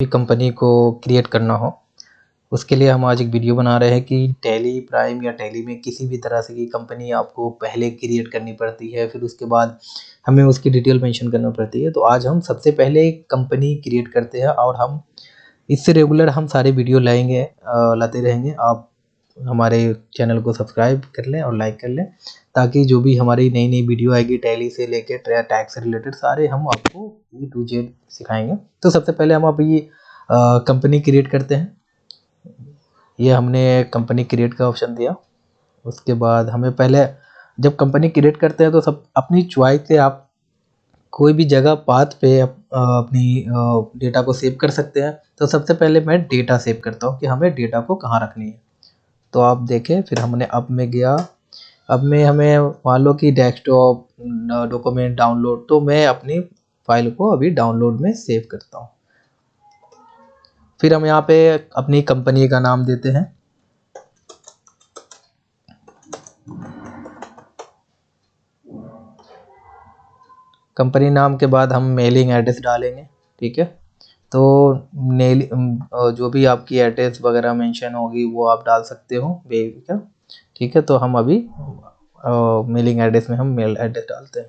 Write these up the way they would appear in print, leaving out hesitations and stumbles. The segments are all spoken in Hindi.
भी कंपनी को क्रिएट करना हो, उसके लिए हम आज एक वीडियो बना रहे हैं कि टैली प्राइम या टैली में किसी भी तरह से की कंपनी आपको पहले क्रिएट करनी पड़ती है, फिर उसके बाद हमें उसकी डिटेल मेंशन करना पड़ती है। तो आज हम सबसे पहले एक कंपनी क्रिएट करते हैं और हम इससे रेगुलर हम सारे वीडियो लाते रहेंगे। आप हमारे चैनल को सब्सक्राइब कर लें और लाइक कर लें, ताकि जो भी हमारी नई नई वीडियो आएगी टैली से लेके टैक्स से रिलेटेड सारे हम आपको A to Z सिखाएंगे। तो सबसे पहले हम अब ये कंपनी क्रिएट करते हैं। ये हमने कंपनी क्रिएट का ऑप्शन दिया। उसके बाद हमें पहले जब कंपनी क्रिएट करते हैं तो सब अपनी चॉइस से आप कोई भी जगह पाथ पे अपनी डेटा को सेव कर सकते हैं। तो सबसे पहले मैं डेटा सेव करता हूँ कि हमें डेटा को कहाँ रखनी है। तो आप देखें, फिर हमने अब में गया। अब में हमें मान लो कि डेस्कटॉप डॉक्यूमेंट डाउनलोड, तो मैं अपनी फाइल को अभी डाउनलोड में सेव करता हूँ। फिर हम यहाँ पे अपनी कंपनी का नाम देते हैं। कंपनी नाम के बाद हम मेलिंग एड्रेस डालेंगे। ठीक है, तो जो भी आपकी एड्रेस वगैरह मेंशन होगी वो आप डाल सकते हो बेफिक्र। ठीक है, तो हम अभी मेलिंग एड्रेस में हम मेल एड्रेस डालते हैं।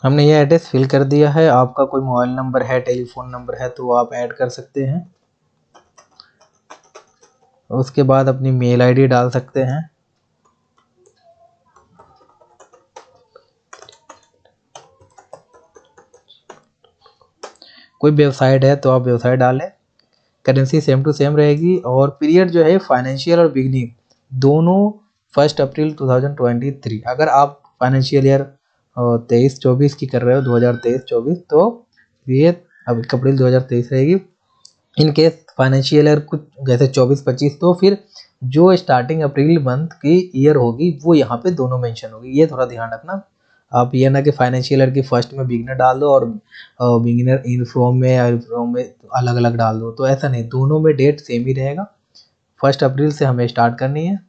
हमने ये एड्रेस फिल कर दिया है। आपका कोई मोबाइल नंबर है, टेलीफोन नंबर है तो आप ऐड कर सकते हैं। उसके बाद अपनी मेल आईडी डाल सकते हैं। कोई वेबसाइट है तो आप वेबसाइट डालें। करेंसी सेम टू सेम रहेगी और पीरियड जो है फाइनेंशियल और बिगनिंग दोनों 1 अप्रैल 2023। अगर आप फाइनेंशियल ईयर 23-24 की कर रहे हो, 2023-24, तो ये अब अप्रैल 2023 रहेगी। इन केस फाइनेंशियल ईयर कुछ जैसे 24-25, तो फिर जो स्टार्टिंग अप्रैल मंथ की ईयर होगी वो यहाँ पे दोनों मेंशन होगी। ये थोड़ा ध्यान रखना। आप ये ना कि फाइनेंशियल ईयर की फर्स्ट में बिगिनर डाल दो और बिगिनर इन फ्रॉम में अलग अलग डाल दो, तो ऐसा नहीं, दोनों में डेट सेम ही रहेगा। 1 अप्रैल से हमें स्टार्ट करनी है।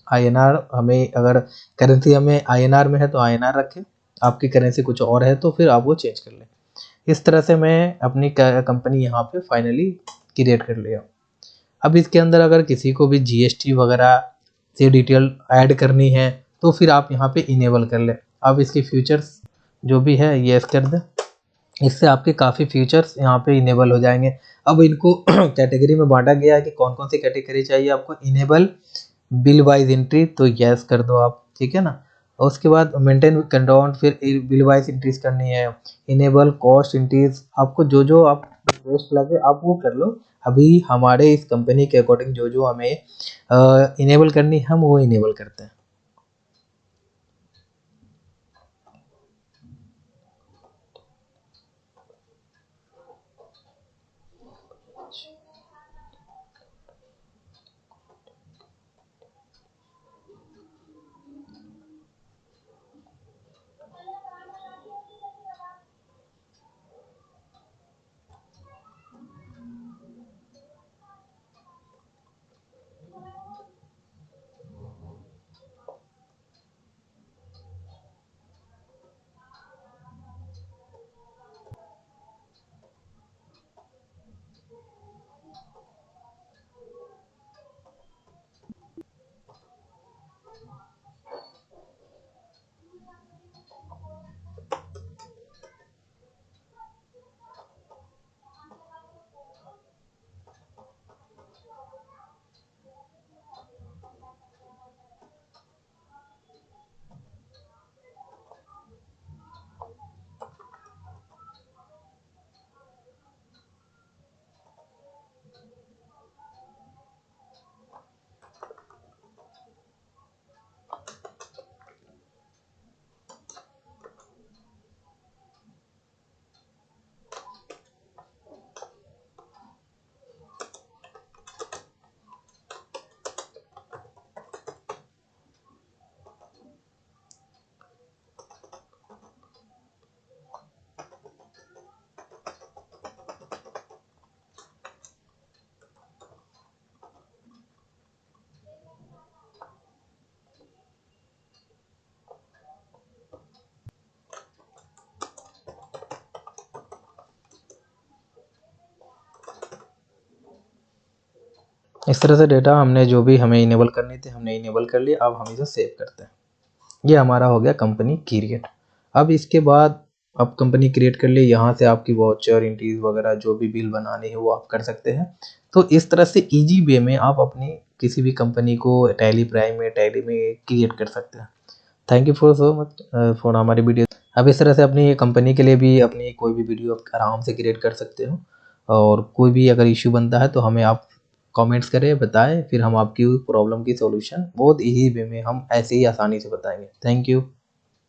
INR हमें, अगर करेंसी हमें INR में है तो INR रखें, आपकी करेंसी कुछ और है तो फिर आप वो चेंज कर लें। इस तरह से मैं अपनी कंपनी यहाँ पे फाइनली क्रिएट कर लिया। अब इसके अंदर अगर किसी को भी GST वगैरह से डिटेल ऐड करनी है तो फिर आप यहाँ पे इनेबल कर लें। अब इसके फीचर्स जो भी है ये कर दें, इससे आपके काफ़ी फीचर्स यहाँ पे इनेबल हो जाएंगे। अब इनको कैटेगरी में बांटा गया है कि कौन कौन सी कैटेगरी चाहिए आपको। इनेबल बिल वाइज एंट्री, तो यस कर दो आप। ठीक है ना। और उसके बाद मेंटेन कंट्रोल, फिर बिल वाइज एंट्रीज करनी है। इनेबल कॉस्ट एंट्रीज, आपको जो जो आप रिक्वेस्ट लगे आप वो कर लो। अभी हमारे इस कंपनी के अकॉर्डिंग जो जो हमें इनेबल करनी है हम वो इनेबल करते हैं। इस तरह से डेटा हमने जो भी हमें इनेबल करनी थी हमने इनेबल कर लिया। अब हम इसे सेव करते हैं। ये हमारा हो गया कंपनी क्रिएट। अब इसके बाद अब कंपनी क्रिएट कर ली, यहाँ से आपकी वाउचर एंट्रीज वगैरह जो भी बिल बनानी है वो आप कर सकते हैं। तो इस तरह से इजी वे में आप अपनी किसी भी कंपनी को टैली प्राइम में टैली में क्रिएट कर सकते हैं। Thank you for so much for हमारी वीडियो। अब इस तरह से अपनी कंपनी के लिए भी अपनी कोई भी वीडियो आप आराम से क्रिएट कर सकते हो। और कोई भी अगर इश्यू बनता है तो हमें आप कमेंट्स करें, बताएं, फिर हम आपकी प्रॉब्लम की सॉल्यूशन बहुत इजी वे में हम ऐसे ही आसानी से बताएंगे। Thank you.